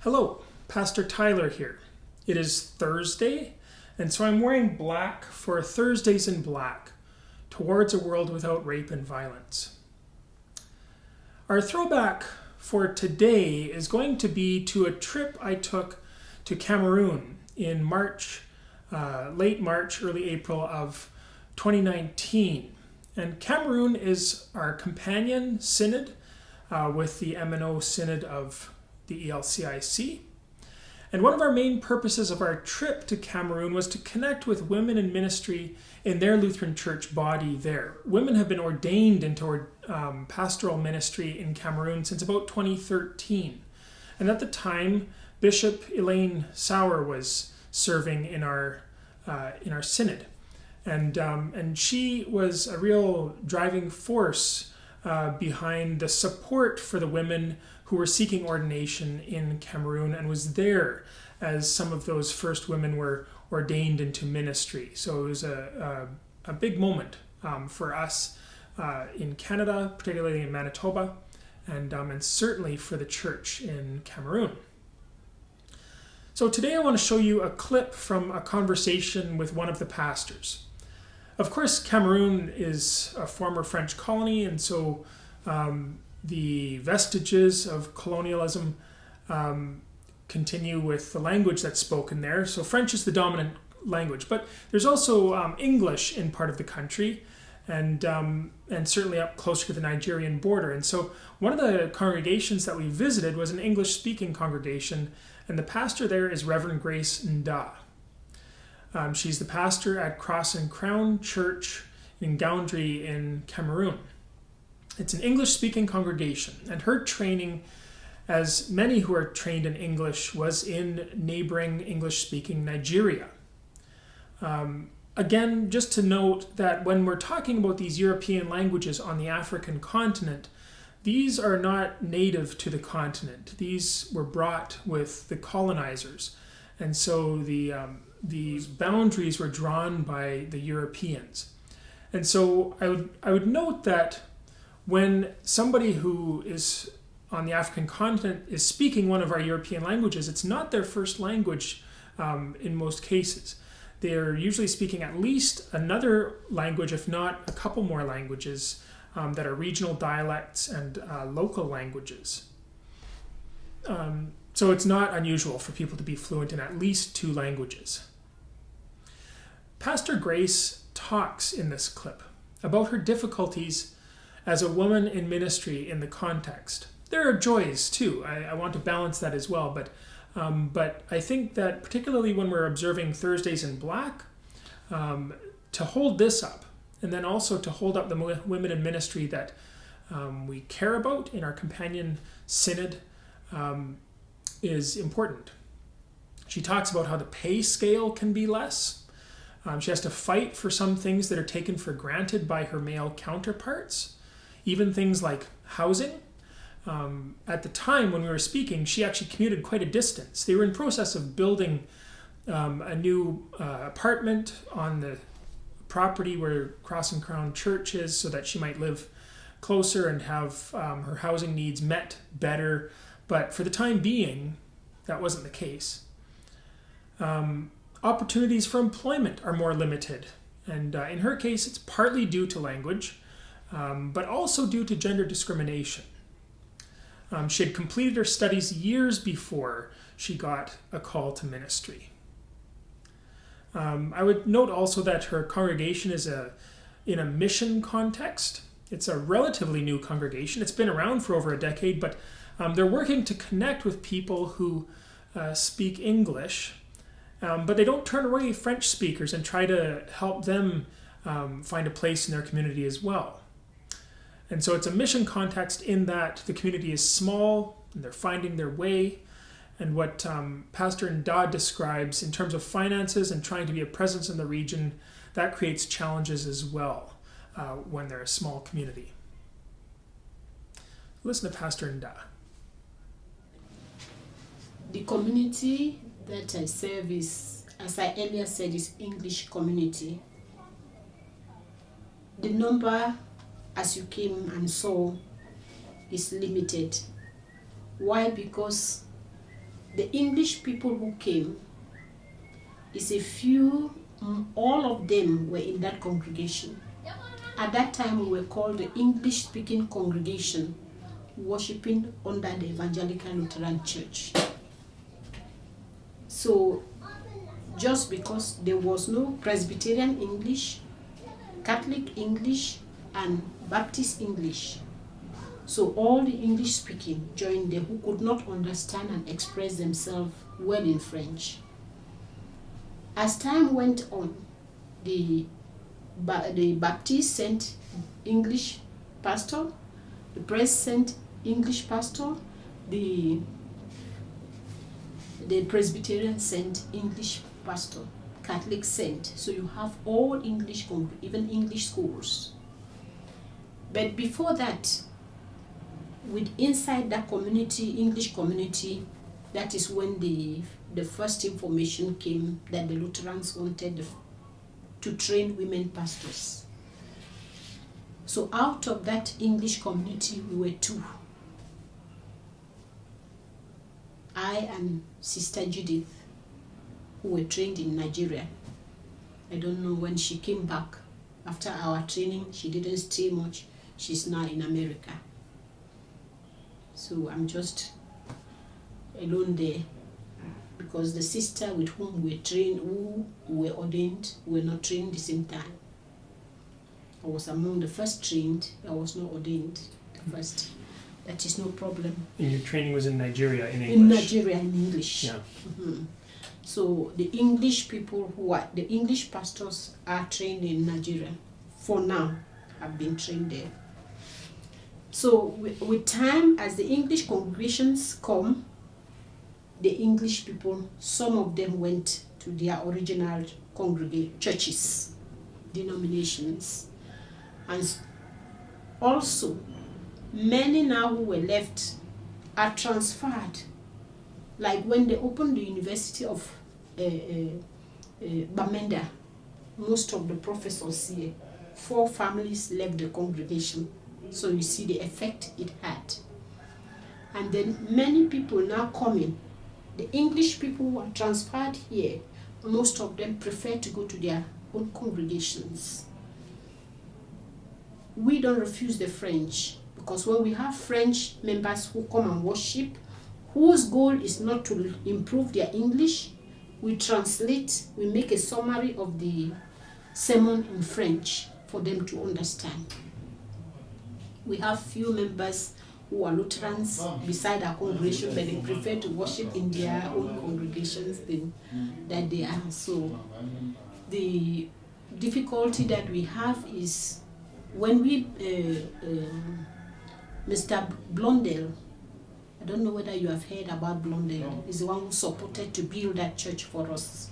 Hello, Pastor Tyler here. It is Thursday, and so I'm wearing black for Thursdays in Black, Towards a World Without Rape and Violence. Our throwback for today is going to be to a trip I took to Cameroon in March, late March, early April of 2019. And Cameroon is our companion synod with the M&O Synod of the ELCIC. And one of our main purposes of our trip to Cameroon was to connect with women in ministry in their Lutheran church body there. Women have been ordained into pastoral ministry in Cameroon since about 2013. And at the time, Bishop Elaine Sauer was serving in our synod. And she was a real driving force behind the support for the women who were seeking ordination in Cameroon, and was there as some of those first women were ordained into ministry. So it was a big moment for us in Canada, particularly in Manitoba, and certainly for the church in Cameroon. So today I want to show you a clip from a conversation with one of the pastors. Of course, Cameroon is a former French colony, and so the vestiges of colonialism continue with the language that's spoken there. So French is the dominant language, but there's also English in part of the country, and certainly up closer to the Nigerian border. And so one of the congregations that we visited was an English-speaking congregation, and the pastor there is Reverend Grace Ndah. She's the pastor at Cross and Crown Church in Gaoundry in Cameroon. It's an English-speaking congregation, and her training, as many who are trained in English, was in neighboring English-speaking Nigeria. Again, just to note that when we're talking about these European languages on the African continent, these are not native to the continent. These were brought with the colonizers, and so these boundaries were drawn by the Europeans. And so I would note that when somebody who is on the African continent is speaking one of our European languages, it's not their first language in most cases. They're usually speaking at least another language, if not a couple more languages that are regional dialects and local languages. So it's not unusual for people to be fluent in at least two languages. Pastor Grace talks in this clip about her difficulties as a woman in ministry in the context. There are joys too. I want to balance that as well, but I think that particularly when we're observing Thursdays in Black, to hold this up, and then also to hold up the women in ministry that we care about in our companion synod, is important. She talks about how the pay scale can be less. She has to fight for some things that are taken for granted by her male counterparts, even things like housing. At the time when we were speaking, she actually commuted quite a distance. They were in process of building a new apartment on the property where Cross and Crown Church is, so that she might live closer and have her housing needs met better. But for the time being, that wasn't the case. Opportunities for employment are more limited. And in her case, it's partly due to language, but also due to gender discrimination. She had completed her studies years before she got a call to ministry. I would note also that her congregation is in a mission context. It's a relatively new congregation. It's been around for over a decade, but they're working to connect with people who speak English, but they don't turn away French speakers and try to help them find a place in their community as well. And so it's a mission context in that the community is small and they're finding their way. And what Pastor Ndah describes in terms of finances and trying to be a presence in the region, that creates challenges as well when they're a small community. Listen to Pastor Ndah. The community that I serve is, as I earlier said, is English community. The number, as you came and saw, is limited. Why? Because the English people who came, is a few, all of them were in that congregation. At that time, we were called the English-speaking congregation, worshipping under the Evangelical Lutheran Church. So, just because there was no Presbyterian English, Catholic English, and Baptist English, so all the English-speaking joined them who could not understand and express themselves well in French. As time went on, the Baptist sent English pastor, the Pres sent English pastor, the Presbyterian sent English pastor, Catholic sent. So you have all English, even English schools. But before that, inside that community, English community, that is when the first information came that the Lutherans wanted to train women pastors. So out of that English community, we were two. I and Sister Judith, who were trained in Nigeria. I don't know when she came back. After our training, she didn't stay much. She's now in America. So I'm just alone there, because the sister with whom we trained, who were ordained, were not trained at the same time. I was among the first trained. I was not ordained the first. That is no problem. And your training was in Nigeria in English? In Nigeria in English. Yeah. Mm-hmm. So the English people the English pastors are trained in Nigeria. For now, have been trained there. So with time, as the English congregations come, the English people, some of them went to their original churches, denominations. And also, many now who were left are transferred. Like when they opened the University of Bamenda, most of the professors here, 4 families left the congregation. So you see the effect it had. And then many people now coming. The English people who are transferred here, most of them prefer to go to their own congregations. We don't refuse the French, because when we have French members who come and worship, whose goal is not to improve their English, we translate, we make a summary of the sermon in French for them to understand. We have few members who are Lutherans beside our congregation, but they prefer to worship in their own congregations that they are. So the difficulty that we have is when we, Mr. Blondel, I don't know whether you have heard about Blondel, is the one who supported to build that church for us.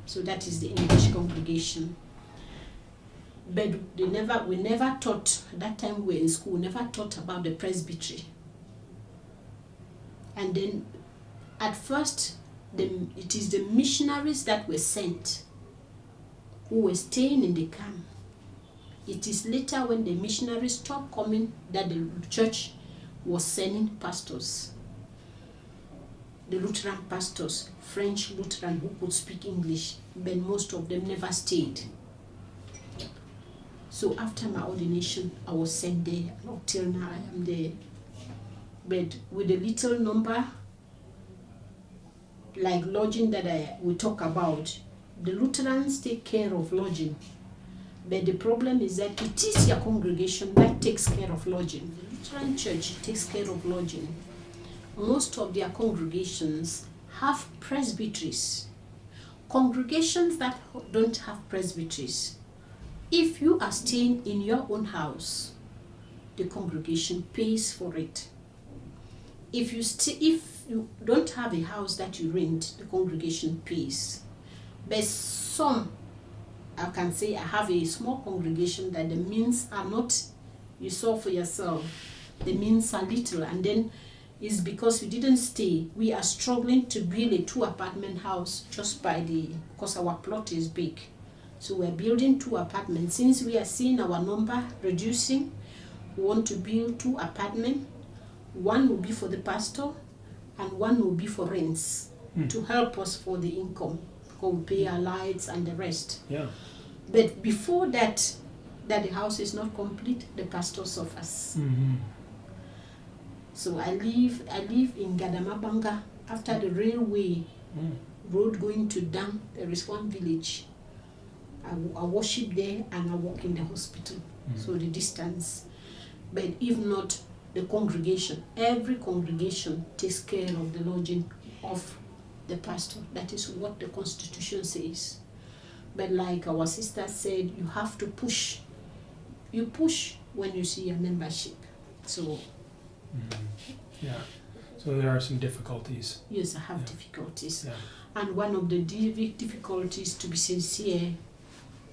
So that is the English congregation. But we never taught, that time we were in school, never taught about the presbytery. And then at first, it is the missionaries that were sent who were staying in the camp. It is later when the missionaries stopped coming that the church was sending pastors. The Lutheran pastors, French Lutheran who could speak English, but most of them never stayed. So after my ordination, I was sent there. Up till now, I am there. But with a little number, like lodging that we talk about, the Lutherans take care of lodging. But the problem is that it is your congregation that takes care of lodging. The Lutheran Church takes care of lodging. Most of their congregations have presbyteries. Congregations that don't have presbyteries, if you are staying in your own house, the congregation pays for it. If you don't have a house that you rent, the congregation pays. But some, I can say I have a small congregation that the means are not, you saw for yourself, the means are little, and then it's because you didn't stay. We are struggling to build a 2-apartment house just because our plot is big. So we're building 2 apartments. Since we are seeing our number reducing, we want to build 2 apartments. One will be for the pastor, and one will be for rents to help us for the income, we pay our lights and the rest. Yeah. But before that the house is not complete, the pastor suffers. Mm-hmm. So I live in Gadamabanga. After the railway road going to Dam, there is one village. I worship there and I work in the hospital. So the distance. But if not, the congregation, every congregation takes care of the lodging of the pastor. That is what the Constitution says. But like our sister said, you have to push. You push when you see your membership. So yeah. So there are some difficulties. Yes, I have difficulties. Yeah. And one of the difficulties, to be sincere,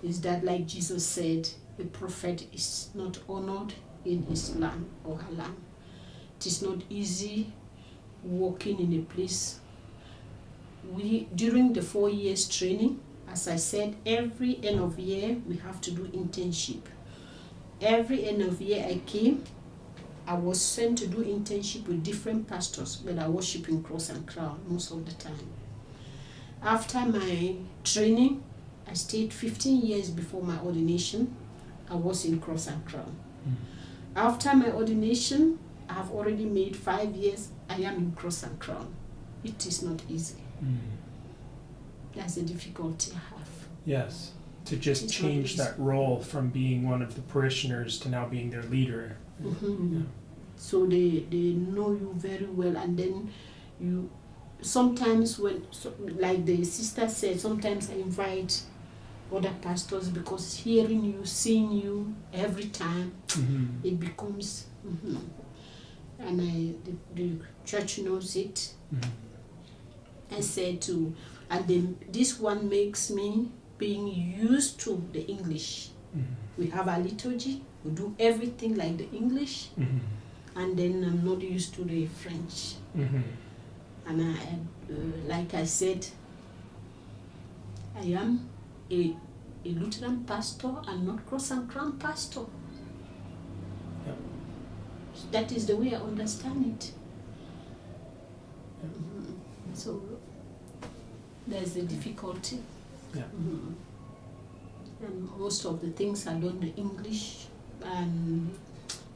is that, like Jesus said, a prophet is not honored in his land or her land. It is not easy working in a place. During the 4 years training, as I said, every end of year we have to do internship. Every end of year I came, I was sent to do internship with different pastors, but I worship in Cross and Crown most of the time. After my training, I stayed 15 years before my ordination. I was in Cross and Crown. After my ordination, I have already made 5 years. I am in Cross and Crown. It is not easy. That's a difficulty I have. Yes. To just change that role from being one of the parishioners to now being their leader. Yeah. So they know you very well, and then you sometimes like the sister said, sometimes I invite other pastors because hearing you, seeing you every time, it becomes and the church knows it. I said to, and then this one makes me being used to the English. We have a liturgy, we do everything like the English, and then I'm not used to the French. And I, like I said, I am a Lutheran pastor and not Cross and Crown pastor. Yep. That is the way I understand it. Yep. So there's a difficulty. Yeah. And most of the things are done in English, and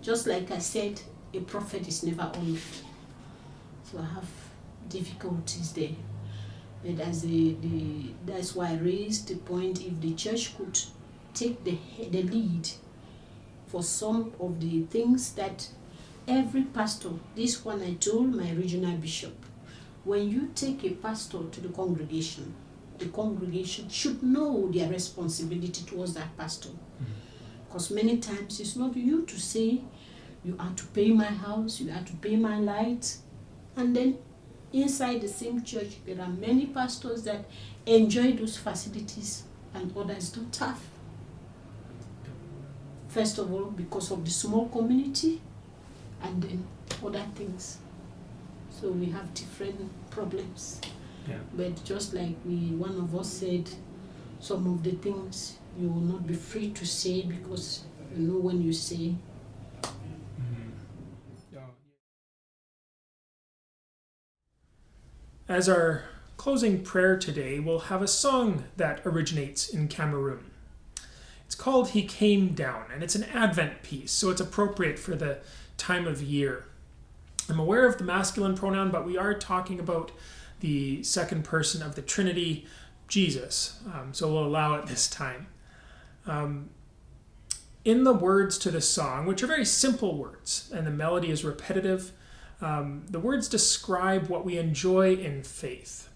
just like I said, a prophet is never honored. So I have difficulties there. And that's why I raised the point, if the church could take the lead for some of the things that every pastor, this one I told my regional bishop, when you take a pastor to the congregation should know their responsibility towards that pastor. Because many times it's not you to say, you are to pay my house, you are to pay my lights, and then inside the same church there are many pastors that enjoy those facilities and others don't have. First of all, because of the small community, and then other things. So we have different problems. Yeah. But just like one of us said, some of the things you will not be free to say, because you know when you say. As our closing prayer today, we'll have a song that originates in Cameroon. It's called He Came Down, and it's an Advent piece, so it's appropriate for the time of year. I'm aware of the masculine pronoun, but we are talking about the second person of the Trinity, Jesus, so we'll allow it this time. In the words to the song, which are very simple words, and the melody is repetitive, the words describe what we enjoy in faith: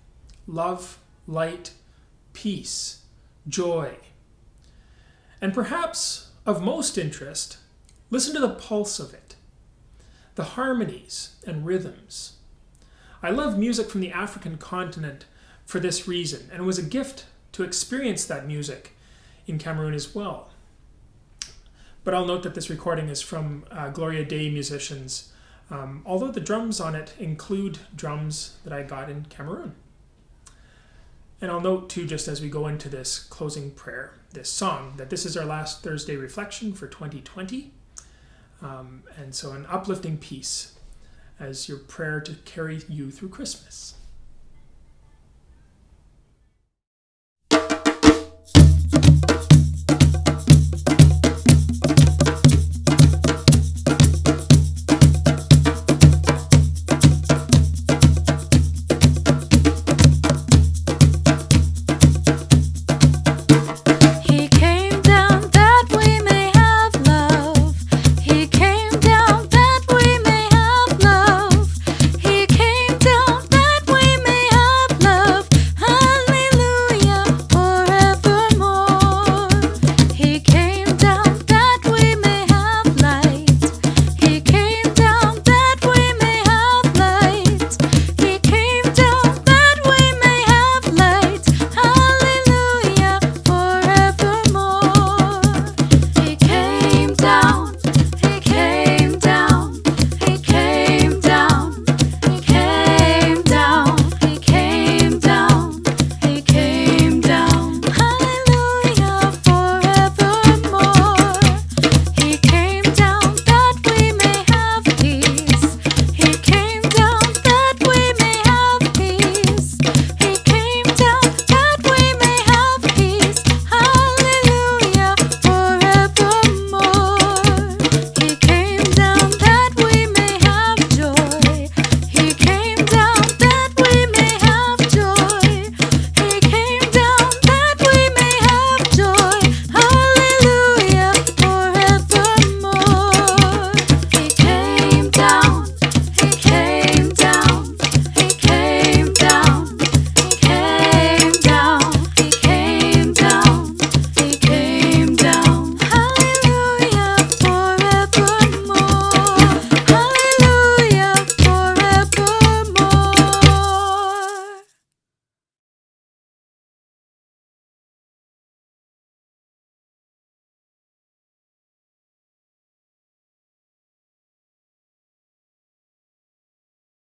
love, light, peace, joy. And perhaps of most interest, listen to the pulse of it, the harmonies and rhythms. I love music from the African continent for this reason, and it was a gift to experience that music in Cameroon as well. But I'll note that this recording is from Gloria Day musicians, although the drums on it include drums that I got in Cameroon. And I'll note too, just as we go into this closing prayer, this song, that this is our last Thursday reflection for 2020. And so an uplifting piece as your prayer to carry you through Christmas.